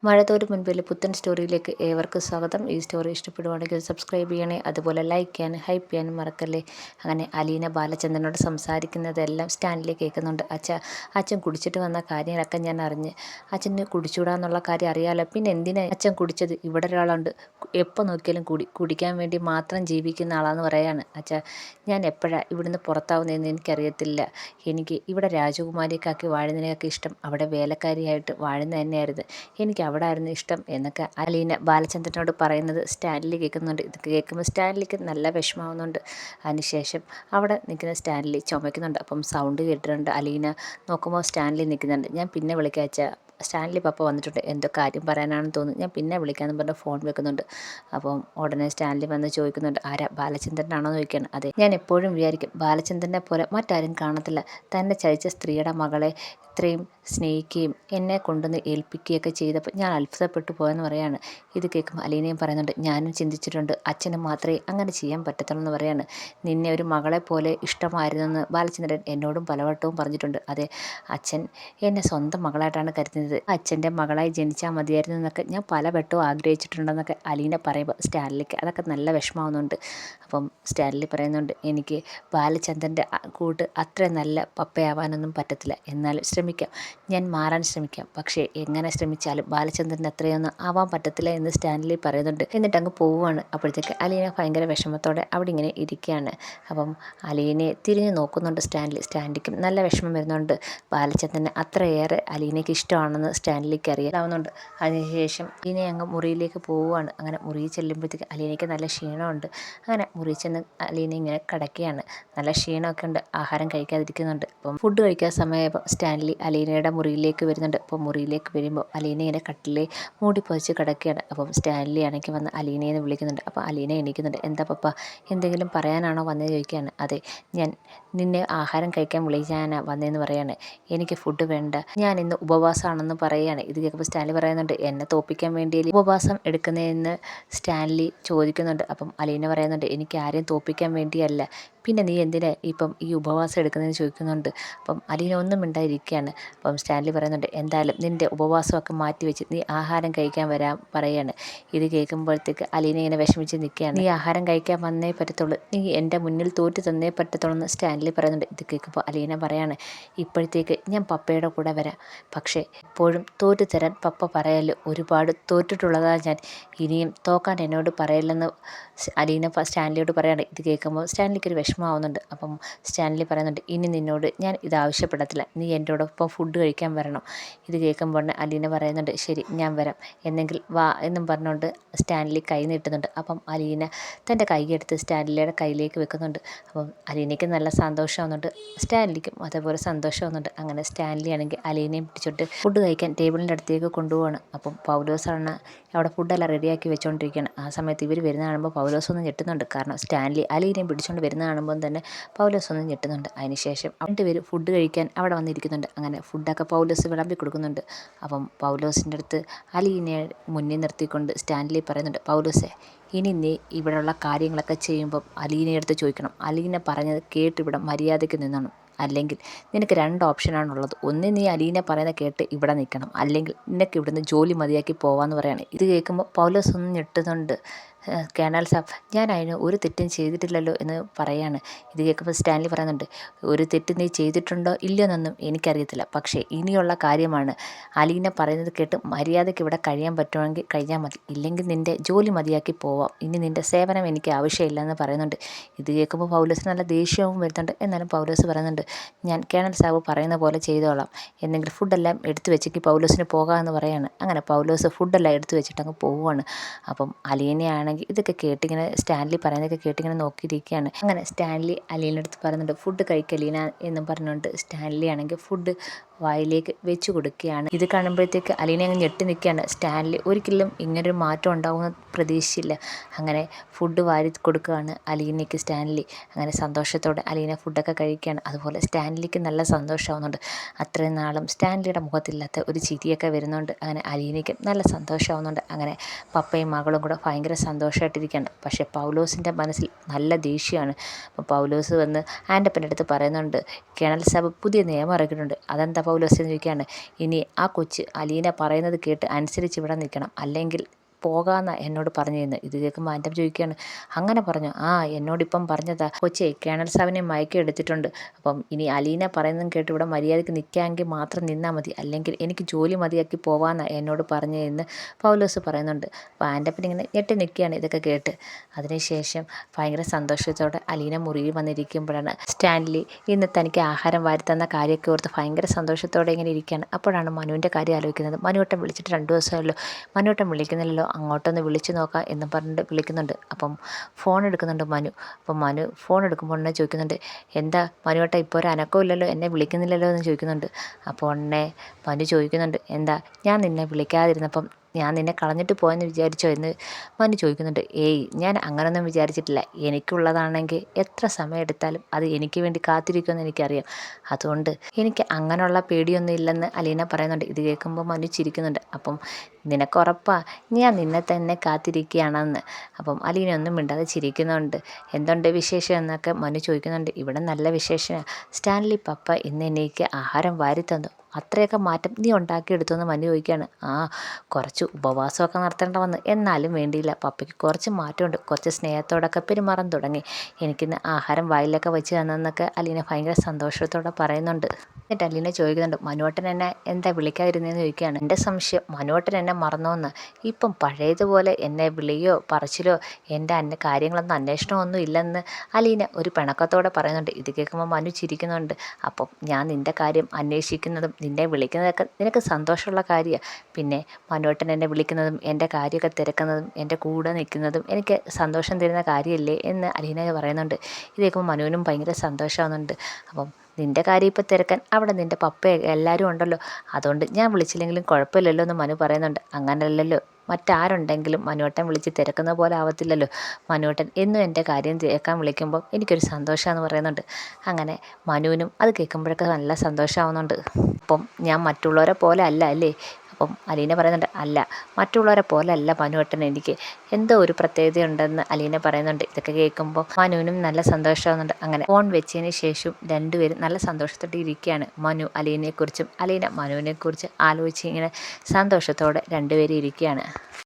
മഴത്തോട് മുൻപിൽ പുത്തൻ സ്റ്റോറിയിലേക്ക് ഏവർക്കും സ്വാഗതം. ഈ സ്റ്റോറി ഇഷ്ടപ്പെടുവാണെങ്കിൽ സബ്സ്ക്രൈബ് ചെയ്യണേ, അതുപോലെ ലൈക്ക് ചെയ്യാനും ഹൈപ്പ് ചെയ്യാനും മറക്കല്ലേ. അങ്ങനെ അലീന ബാലചന്ദ്രനോട് സംസാരിക്കുന്നതെല്ലാം സ്റ്റാൻഡിൽ കേൾക്കുന്നുണ്ട്. അച്ഛൻ കുടിച്ചിട്ട് വന്ന കാര്യങ്ങളൊക്കെ ഞാൻ അറിഞ്ഞ്. അച്ഛന് കുടിച്ചൂടാന്നുള്ള കാര്യം അറിയാമല്ലോ, പിന്നെ എന്തിനാ അച്ഛൻ കുടിച്ചത്? ഇവിടെ ഒരാളുണ്ട്, എപ്പോൾ നോക്കിയാലും കുടിക്കാൻ വേണ്ടി മാത്രം ജീവിക്കുന്ന ആളാന്ന് പറയാണ്. ഞാൻ എപ്പോഴാണ് ഇവിടുന്ന് പുറത്താവുന്നതെന്ന് എനിക്കറിയത്തില്ല. എനിക്ക് ഇവിടെ രാജകുമാരിയൊക്കെ വാഴുന്നതിനൊക്കെ ഇഷ്ടം അവിടെ വേലക്കാരിയായിട്ട് വാഴുന്ന തന്നെയായിരുന്നു. എനിക്ക് അവിടെ ആയിരുന്നു ഇഷ്ടം എന്നൊക്കെ അലീന ബാലചന്ദ്രനോട് പറയുന്നത് സ്റ്റാൻലി കേൾക്കുന്നുണ്ട്. ഇത് കേൾക്കുമ്പോൾ സ്റ്റാൻലിക്ക് നല്ല വിഷമാവുന്നുണ്ട്. അതിനുശേഷം അവിടെ നിൽക്കുന്ന സ്റ്റാൻലി ചുമയ്ക്കുന്നുണ്ട്. അപ്പം സൗണ്ട് കേട്ടിട്ടുണ്ട്. അലീന നോക്കുമ്പോൾ സ്റ്റാൻലി നിൽക്കുന്നുണ്ട്. ഞാൻ പിന്നെ വിളിക്കാം അച്ഛാ, സ്റ്റാൻലി പപ്പ വന്നിട്ടുണ്ട്, എന്തോ കാര്യം പറയാനാണെന്ന് തോന്നുന്നു, ഞാൻ പിന്നെ വിളിക്കാമെന്ന് പറഞ്ഞ് ഫോൺ വെക്കുന്നുണ്ട്. അപ്പം ഉടനെ സ്റ്റാൻലി വന്ന് ചോദിക്കുന്നുണ്ട്, ആരാ, ബാലചന്ദ്രനാണോ എന്ന് ചോദിക്കുകയാണ്. അതെ, ഞാൻ എപ്പോഴും വിചാരിക്കും ബാലചന്ദ്രനെ പോലെ മറ്റാരും കാണത്തില്ല. തന്നെ ചതിച്ച സ്ത്രീയുടെ മകളെ ഇത്രയും സ്നേഹിക്കുകയും എന്നെ കൊണ്ടുവന്ന് ഏൽപ്പിക്കുകയൊക്കെ ചെയ്തപ്പോൾ ഞാൻ അത്ഭുതപ്പെട്ടു പോയെന്ന് പറയാണ്. ഇത് കേൾക്കുമ്പോൾ അലീനയും പറയുന്നുണ്ട്, ഞാനും ചിന്തിച്ചിട്ടുണ്ട്, അച്ഛന് മാത്രമേ അങ്ങനെ ചെയ്യാൻ പറ്റത്തുള്ളൂ എന്ന് പറയാണ്. നിന്നെ ഒരു മകളെ പോലെ ഇഷ്ടമായിരുന്നെന്ന് ബാലചന്ദ്രൻ എന്നോടും പലവട്ടവും പറഞ്ഞിട്ടുണ്ട്. അതെ, അച്ഛൻ എന്നെ സ്വന്തം മകളായിട്ടാണ് കരുതുന്നത്. അച്ഛൻ്റെ മകളായി ജനിച്ചാൽ മതിയായിരുന്നു എന്നൊക്കെ ഞാൻ പലവട്ടവും ആഗ്രഹിച്ചിട്ടുണ്ടെന്നൊക്കെ അലീന പറയുമ്പോൾ സ്റ്റാൻലിക്ക് അതൊക്കെ നല്ല വിഷമാവുന്നുണ്ട്. അപ്പം സ്റ്റാൻലി പറയുന്നുണ്ട്, എനിക്ക് ബാലചന്ദ്രൻ്റെ കൂട്ട് അത്ര നല്ല പപ്പയാവാനൊന്നും പറ്റത്തില്ല, എന്നാലും ശ്രമിക്കാം, ഞാൻ മാറാൻ ശ്രമിക്കാം. പക്ഷേ എങ്ങനെ ശ്രമിച്ചാലും ബാലചന്ദ്രൻ അത്രയൊന്നും ആവാൻ പറ്റത്തില്ല എന്ന് സ്റ്റാൻലി പറയുന്നുണ്ട്. എന്നിട്ട് അങ്ങ് പോവുകയാണ്. അപ്പോഴത്തേക്ക് അലീന ഭയങ്കര വിഷമത്തോടെ അവിടെ ഇങ്ങനെ ഇരിക്കുകയാണ്. അപ്പം അലീനയെ തിരിഞ്ഞു നോക്കുന്നുണ്ട് സ്റ്റാൻലിക്കും നല്ല വിഷമം വരുന്നുണ്ട്. ബാലചന്ദ്രനെ അത്രയേറെ അലീനയ്ക്ക് ഇഷ്ടമാണെന്ന് സ്റ്റാൻലിക്ക് അറിയാവുന്നുണ്ട്. അതിനുശേഷം അലീന അങ്ങ് മുറിയിലേക്ക് പോവുകയാണ്. അങ്ങനെ മുറിയിൽ ചെല്ലുമ്പോഴത്തേക്ക് അലീനയ്ക്ക് നല്ല ക്ഷീണമുണ്ട്. അങ്ങനെ മുറിയിൽ ചെന്ന് അലീന ഇങ്ങനെ കിടക്കുകയാണ്. നല്ല ക്ഷീണമൊക്കെ ഉണ്ട്, ആഹാരം കഴിക്കാതിരിക്കുന്നുണ്ട്. അപ്പം ഫുഡ് കഴിക്കാൻ സമയമായപ്പോൾ സ്റ്റാൻലി അലീനയുടെ മുറിയിലേക്ക് വരുന്നുണ്ട്. അപ്പോൾ മുറിയിലേക്ക് വരുമ്പോൾ അലീന ഇങ്ങനെ കട്ടിലെ മൂടി പൊതിച്ച് കിടക്കുകയാണ്. അപ്പം സ്റ്റാൻലി ആണെങ്കിൽ വന്ന് അലീനയെന്ന് വിളിക്കുന്നുണ്ട്. അപ്പോൾ അലീന എണീക്കുന്നുണ്ട്. എന്താ പപ്പ, എന്തെങ്കിലും പറയാനാണോ വന്നത് ചോദിക്കുകയാണ്. അതെ, ഞാൻ നിന്നെ ആഹാരം കഴിക്കാൻ വിളിക്കാനാണ് വന്നതെന്ന് പറയാണ്. എനിക്ക് ഫുഡ് വേണ്ട, ഞാൻ ഇന്ന് ഉപവാസമാണെന്ന് പറയുകയാണ്. ഇത് കേൾക്കുമ്പോൾ സ്റ്റാൻലി പറയുന്നുണ്ട്, എന്നെ തോൽപ്പിക്കാൻ വേണ്ടി ഉപവാസം എടുക്കുന്നതെന്ന് സ്റ്റാൻലി ചോദിക്കുന്നുണ്ട്. അപ്പം അലീന പറയുന്നുണ്ട്, എനിക്ക് ആരെയും തോൽപ്പിക്കാൻ വേണ്ടിയല്ല, പിന്നെ നീ എന്തിനാ ഇപ്പം ഈ ഉപവാസം എടുക്കുന്നതെന്ന് ചോദിക്കുന്നുണ്ട്. അപ്പം അലീന ഒന്നും മിണ്ടാതിരിക്കുകയാണ്. അപ്പം സ്റ്റാൻലി പറയുന്നുണ്ട്, എന്തായാലും നിൻ്റെ ഉപവാസമൊക്കെ മാറ്റി വെച്ച് നീ ആഹാരം കഴിക്കാൻ വരാൻ പറയാണ്. ഇത് കേൾക്കുമ്പോഴത്തേക്ക് അലീന ഇങ്ങനെ വിഷമിച്ച് നിൽക്കുകയാണ്. നീ ആഹാരം കഴിക്കാൻ വന്നേ പറ്റത്തുള്ളൂ, നീ എൻ്റെ മുന്നിൽ തോറ്റു തന്നേ പറ്റത്തുള്ളൂ എന്ന് സ്റ്റാൻലി പറയുന്നുണ്ട്. ഇത് കേൾക്കുമ്പോൾ അലീന പറയാണ്, ഇപ്പോഴത്തേക്ക് ഞാൻ പപ്പയുടെ കൂടെ വരാം, പക്ഷേ എപ്പോഴും തോറ്റു തരാൻ പപ്പ പറയല്ലോ, ഒരുപാട് തോറ്റിട്ടുള്ളതാണ് ഞാൻ, ഇനിയും തോക്കാൻ എന്നോട് പറയില്ലെന്ന് അലീന സ്റ്റാൻലിയോട് പറയാണ്. ഇത് കേൾക്കുമ്പോൾ സ്റ്റാൻലിക്ക് ഒരു വിഷമമാവുന്നുണ്ട്. അപ്പം സ്റ്റാൻലി പറയുന്നുണ്ട്, ഇനി നിന്നോട് ഞാൻ ഇത് ആവശ്യപ്പെടത്തില്ല, നീ എൻ്റെയോടൊപ്പം ഫുഡ് കഴിക്കാൻ വരണം. ഇത് കേൾക്കുമ്പോൾ അലീന പറയുന്നുണ്ട്, ശരി ഞാൻ വരാം, എന്നെങ്കിൽ വാ എന്നും പറഞ്ഞുകൊണ്ട് സ്റ്റാൻലി കൈ നീട്ടുന്നുണ്ട്. അപ്പം അലീന തൻ്റെ കൈ എടുത്ത് സ്റ്റാൻലിയുടെ കയ്യിലേക്ക് വെക്കുന്നുണ്ട്. അപ്പം അലീനയ്ക്ക് നല്ല സന്തോഷമാവുന്നുണ്ട്, സ്റ്റാൻലിക്കും അതേപോലെ സന്തോഷമാവുന്നുണ്ട്. അങ്ങനെ സ്റ്റാൻലി ആണെങ്കിൽ അലീനയും പിടിച്ചിട്ട് ഫുഡ് കഴിക്കാൻ ടേബിളിൻ്റെ അടുത്തേക്ക് കൊണ്ടുപോവാണ്. അപ്പം പൗലോസാണ് അവിടെ ഫുഡെല്ലാം റെഡിയാക്കി വെച്ചുകൊണ്ടിരിക്കുകയാണ്. ആ സമയത്ത് ഇവർ വരുന്ന കാണുമ്പോൾ പൗലോസ് ഒന്ന് ഞെട്ടുന്നുണ്ട്. കാരണം സ്റ്റാൻലി അലീനയും പിടിച്ചുകൊണ്ട് വരുന്ന കാണുമ്പോൾ തന്നെ പൗലോസ് ഒന്ന് ഞെട്ടുന്നുണ്ട്. അതിനുശേഷം രണ്ടുപേര് ഫുഡ് കഴിക്കാൻ അവിടെ വന്നിരിക്കുന്നുണ്ട്. അങ്ങനെ ഫുഡൊക്കെ പൗലോസ് വിളമ്പി കൊടുക്കുന്നുണ്ട്. അപ്പം പൗലോസിൻ്റെ അടുത്ത് അലീനയെ മുന്നിൽ നിർത്തിക്കൊണ്ട് സ്റ്റാൻലി പറയുന്നുണ്ട്, പൗലോസേ, ഇനി നീ ഇവിടെയുള്ള കാര്യങ്ങളൊക്കെ ചെയ്യുമ്പം അലീനയുടെ അടുത്ത് ചോദിക്കണം, അലീന പറഞ്ഞത് കേട്ട് ഇവിടെ മര്യാദയ്ക്ക് നിന്നണം, അല്ലെങ്കിൽ നിനക്ക് രണ്ട് ഓപ്ഷനാണുള്ളത്, ഒന്ന് നീ അലീന പറയുന്നത് കേട്ട് ഇവിടെ നിൽക്കണം, അല്ലെങ്കിൽ നിനക്ക് ഇവിടുന്ന് ജോലി മതിയാക്കി പോവാമെന്ന് പറയാണ്. ഇത് കേൾക്കുമ്പോൾ പൗലോസ് ഒന്ന് ഞെട്ടുന്നുണ്ട്. കേണൽ സാബ്, ഞാൻ അതിന് ഒരു തെറ്റും ചെയ്തിട്ടില്ലല്ലോ എന്ന് പറയാണ്. ഇത് കേൾക്കുമ്പോൾ സ്റ്റാൻലി പറയുന്നുണ്ട്, ഒരു തെറ്റ് നീ ചെയ്തിട്ടുണ്ടോ ഇല്ലയോ എന്നൊന്നും എനിക്കറിയത്തില്ല, പക്ഷേ ഇനിയുള്ള കാര്യമാണ്, അലീന പറയുന്നത് കേട്ട് മര്യാദയ്ക്ക് ഇവിടെ കഴിയാൻ പറ്റുമെങ്കിൽ കഴിഞ്ഞാൽ മതി, ഇല്ലെങ്കിൽ നിൻ്റെ ജോലി മതിയാക്കി പോവാം, ഇനി നിൻ്റെ സേവനം എനിക്ക് ആവശ്യമില്ല എന്ന് പറയുന്നുണ്ട്. ഇത് കേൾക്കുമ്പോൾ പൗലോസിന് നല്ല ദേഷ്യവും വരുന്നുണ്ട്. എന്നാലും പൗലോസ് പറയുന്നുണ്ട്, ഞാൻ കേണൽ സാബ് പറയുന്ന പോലെ ചെയ്തോളാം, എന്നെങ്കിൽ ഫുഡെല്ലാം എടുത്തു വെച്ചേക്ക് പൗലോസിന് പോകാമെന്ന് പറയാണ്. അങ്ങനെ പൗലോസ് ഫുഡെല്ലാം എടുത്തു വെച്ചിട്ട് അങ്ങ് പോവുകയാണ്. അപ്പം അലീനയാണെങ്കിൽ ഇതൊക്കെ കേട്ടിങ്ങനെ സ്റ്റാൻലി പറയുന്നതൊക്കെ കേട്ടിങ്ങനെ നോക്കിയിരിക്കുകയാണ്. അങ്ങനെ സ്റ്റാൻലി അലീനയുടെ അടുത്ത് പറയുന്നുണ്ട്, ഫുഡ് കഴിക്കലീന എന്നും പറഞ്ഞുകൊണ്ട് സ്റ്റാൻലി ആണെങ്കിൽ ഫുഡ് വായിലേക്ക് വെച്ച് കൊടുക്കുകയാണ്. ഇത് കാണുമ്പോഴത്തേക്ക് അലീന അങ്ങ് ഞെട്ടി നിൽക്കുകയാണ്. സ്റ്റാൻലി ഒരിക്കലും ഇങ്ങനൊരു മാറ്റം ഉണ്ടാകുമെന്ന് പ്രതീക്ഷിച്ചില്ല. അങ്ങനെ ഫുഡ് വാരി കൊടുക്കുകയാണ് അലീനയ്ക്ക് സ്റ്റാൻലി. അങ്ങനെ സന്തോഷത്തോടെ അലീന ഫുഡൊക്കെ കഴിക്കുകയാണ്. അതുപോലെ സ്റ്റാൻലിക്ക് നല്ല സന്തോഷമാവുന്നുണ്ട്. അത്രയും നാളും സ്റ്റാൻലിയുടെ മുഖത്തില്ലാത്ത ഒരു ചിരിയൊക്കെ വരുന്നുണ്ട്. അങ്ങനെ അലീനയ്ക്ക് നല്ല സന്തോഷമാവുന്നുണ്ട്. അങ്ങനെ പപ്പയും മകളും കൂടെ ഭയങ്കര സന്തോഷമായിട്ടിരിക്കുകയാണ്. പക്ഷേ പൗലോസിൻ്റെ മനസ്സിൽ നല്ല ദേഷ്യമാണ്. അപ്പോൾ പൗലോസ് വന്ന് ആൻ്റപ്പൻ്റെ അടുത്ത് പറയുന്നുണ്ട്, കേണൽ സാബ് പുതിയ നിയമം ഇറക്കിയിട്ടുണ്ട്, അതെന്താ പൗലോസ് എന്ന് ചോദിക്കുകയാണ്. ഇനി ആ കൊച്ച് അലീന പറയുന്നത് കേട്ട് അനുസരിച്ച് ഇവിടെ നിൽക്കണം, അല്ലെങ്കിൽ പോകാമെന്നാ എന്നോട് പറഞ്ഞിരുന്നു. ഇത് കേൾക്കുമ്പോൾ ആൻ്റപ്പൻ ചോദിക്കുകയാണ്, അങ്ങനെ പറഞ്ഞു? ആ, എന്നോടിപ്പം പറഞ്ഞതാ, കൊച്ചേ കേണൽ സാബിനെ മയക്കി എടുത്തിട്ടുണ്ട്. അപ്പം ഇനി അലീന പറയുന്നതും കേട്ട് ഇവിടെ മര്യാദയ്ക്ക് നിൽക്കാമെങ്കിൽ മാത്രം നിന്നാൽ മതി, അല്ലെങ്കിൽ എനിക്ക് ജോലി മതിയാക്കി പോകാമെന്നാ എന്നോട് പറഞ്ഞതെന്ന് പൗലോസ് പറയുന്നുണ്ട്. അപ്പോൾ ആൻ്റപ്പൻ ഇങ്ങനെ ഞെട്ടി നിൽക്കുകയാണ് ഇതൊക്കെ കേട്ട്. അതിനുശേഷം ഭയങ്കര സന്തോഷത്തോടെ അലീന മുറിയിൽ വന്നിരിക്കുമ്പോഴാണ് സ്റ്റാൻലി ഇന്ന് തനിക്ക് ആഹാരം വാരി തന്ന കാര്യമൊക്കെ ഓർത്ത് ഭയങ്കര സന്തോഷത്തോടെ ഇങ്ങനെ ഇരിക്കുകയാണ്. അപ്പോഴാണ് മനുവിൻ്റെ കാര്യം ആലോചിക്കുന്നത്. മനുവട്ടം വിളിച്ചിട്ട് 2 ദിവസമായല്ലോ, മനുവട്ടം വിളിക്കുന്നില്ലല്ലോ, അങ്ങോട്ടൊന്ന് വിളിച്ച് നോക്കാം എന്നും പറഞ്ഞിട്ട് വിളിക്കുന്നുണ്ട്. അപ്പം ഫോൺ എടുക്കുന്നുണ്ട് മനു. അപ്പം മനു ഫോൺ എടുക്കുമ്പോൾ ഉടനെ ചോദിക്കുന്നുണ്ട്, എന്താ മനുവേട്ട ഇപ്പോൾ ഒരു അനക്കവും ഇല്ലല്ലോ, എന്നെ വിളിക്കുന്നില്ലല്ലോ എന്ന് ചോദിക്കുന്നുണ്ട്. അപ്പോൾ ഉടനെ മനു ചോദിക്കുന്നുണ്ട്, എന്താ ഞാൻ നിന്നെ വിളിക്കാതിരുന്നപ്പം ഞാൻ നിന്നെ കളഞ്ഞിട്ട് പോയെന്ന് വിചാരിച്ചോ എന്ന് മനു ചോദിക്കുന്നുണ്ട്. ഏയ്, ഞാൻ അങ്ങനൊന്നും വിചാരിച്ചിട്ടില്ല. എനിക്കുള്ളതാണെങ്കിൽ എത്ര സമയം എടുത്താലും അത് എനിക്ക് വേണ്ടി കാത്തിരിക്കുമെന്ന് എനിക്കറിയാം. അതുകൊണ്ട് എനിക്ക് അങ്ങനെയുള്ള പേടിയൊന്നും ഇല്ലെന്ന് അലീന പറയുന്നുണ്ട്. ഇത് കേൾക്കുമ്പോൾ മനു ചിരിക്കുന്നുണ്ട്. അപ്പം നിനക്കുറപ്പാ ഞാൻ നിന്നെ തന്നെ കാത്തിരിക്കുകയാണെന്ന്. അപ്പം അലീന ഒന്നും മിണ്ടാതെ ചിരിക്കുന്നുണ്ട്. എന്തുണ്ട് വിശേഷം എന്നൊക്കെ മനു ചോദിക്കുന്നുണ്ട്. ഇവിടെ നല്ല വിശേഷമാണ്. സ്റ്റാൻലി പപ്പ ഇന്ന് എനിക്ക് ആഹാരം വാരി തന്നു. അത്രയൊക്കെ മാറ്റം നീ ഉണ്ടാക്കിയെടുത്തുവെന്ന് മനു ചോദിക്കുകയാണ്. ആ, കുറച്ച് ഉപവാസമൊക്കെ നടത്തേണ്ട വന്ന്, എന്നാലും വേണ്ടിയില്ല, പപ്പയ്ക്ക് കുറച്ച് മാറ്റമുണ്ട്, കുറച്ച് സ്നേഹത്തോടൊക്കെ പെരുമാറാൻ തുടങ്ങി. എനിക്കിന്ന് ആഹാരം വായിലൊക്കെ വെച്ച് തന്നെന്നൊക്കെ അലീന ഭയങ്കര സന്തോഷത്തോടെ പറയുന്നുണ്ട്. എന്നിട്ട് അലീന ചോദിക്കുന്നുണ്ട്, മനുവേട്ടൻ എന്നെ എന്താ വിളിക്കാതിരുന്നതെന്ന് ചോദിക്കുകയാണ്. എൻ്റെ സംശയം മനുവേട്ടൻ എന്നെ മറന്നോന്ന്. ഇപ്പം പഴയതുപോലെ എന്നെ വിളിയോ പറച്ചിലോ എൻ്റെ കാര്യങ്ങളൊന്നും അന്വേഷണമൊന്നും ഇല്ലെന്ന് അലീന ഒരു പിണക്കത്തോടെ പറയുന്നുണ്ട്. ഇത് കേൾക്കുമ്പോൾ മനു ചിരിക്കുന്നുണ്ട്. അപ്പം ഞാൻ നിൻ്റെ കാര്യം അന്വേഷിക്കുന്നതും നിന്നെ വിളിക്കുന്നതൊക്കെ നിനക്ക് സന്തോഷമുള്ള കാര്യമാണ്. പിന്നെ മനുവേട്ടൻ എന്നെ വിളിക്കുന്നതും എൻ്റെ കാര്യമൊക്കെ തിരക്കുന്നതും എൻ്റെ കൂടെ നിൽക്കുന്നതും എനിക്ക് സന്തോഷം തരുന്ന കാര്യമല്ലേ എന്ന് അലീന പറയുന്നുണ്ട്. ഇത് കേൾക്കുമ്പോൾ മനുവിനും ഭയങ്കര സന്തോഷമാകുന്നുണ്ട്. അപ്പം നിൻ്റെ കാര്യം ഇപ്പോൾ തിരക്കാൻ അവിടെ നിൻ്റെ പപ്പയും എല്ലാവരും ഉണ്ടല്ലോ, അതുകൊണ്ട് ഞാൻ വിളിച്ചില്ലെങ്കിലും കുഴപ്പമില്ലല്ലോ എന്ന് മനു പറയുന്നുണ്ട്. അങ്ങനെയല്ലല്ലോ, മറ്റാരുണ്ടെങ്കിലും മനുവേട്ടൻ വിളിച്ച് തിരക്കുന്ന പോലെ ആവത്തില്ലല്ലോ. മനുവേട്ടൻ എന്നും എൻ്റെ കാര്യം കേൾക്കാൻ വിളിക്കുമ്പോൾ എനിക്കൊരു സന്തോഷമാണെന്ന് പറയുന്നുണ്ട്. അങ്ങനെ മനുവിനും അത് കേൾക്കുമ്പോഴൊക്കെ നല്ല സന്തോഷമാവുന്നുണ്ട്. അപ്പം ഞാൻ മറ്റുള്ളവരെ പോലെ അല്ല അല്ലേ? അപ്പം അലീന പറയുന്നുണ്ട്, അല്ല, മറ്റുള്ളവരെ പോലെ അല്ല മനുവേട്ടൻ, എനിക്ക് എന്തോ ഒരു പ്രത്യേകതയുണ്ടെന്ന് അലീന പറയുന്നുണ്ട്. ഇതൊക്കെ കേൾക്കുമ്പോൾ മനുവിനും നല്ല സന്തോഷമാവുന്നുണ്ട്. അങ്ങനെ ഫോൺ വെച്ചതിന് ശേഷം രണ്ടുപേരും നല്ല സന്തോഷത്തോടെ ഇരിക്കുകയാണ്. മനു അലീനയെക്കുറിച്ചും അലീന മനുവിനെക്കുറിച്ച് ആലോചിച്ച് ഇങ്ങനെ സന്തോഷത്തോടെ രണ്ടുപേരും ഇരിക്കുകയാണ്.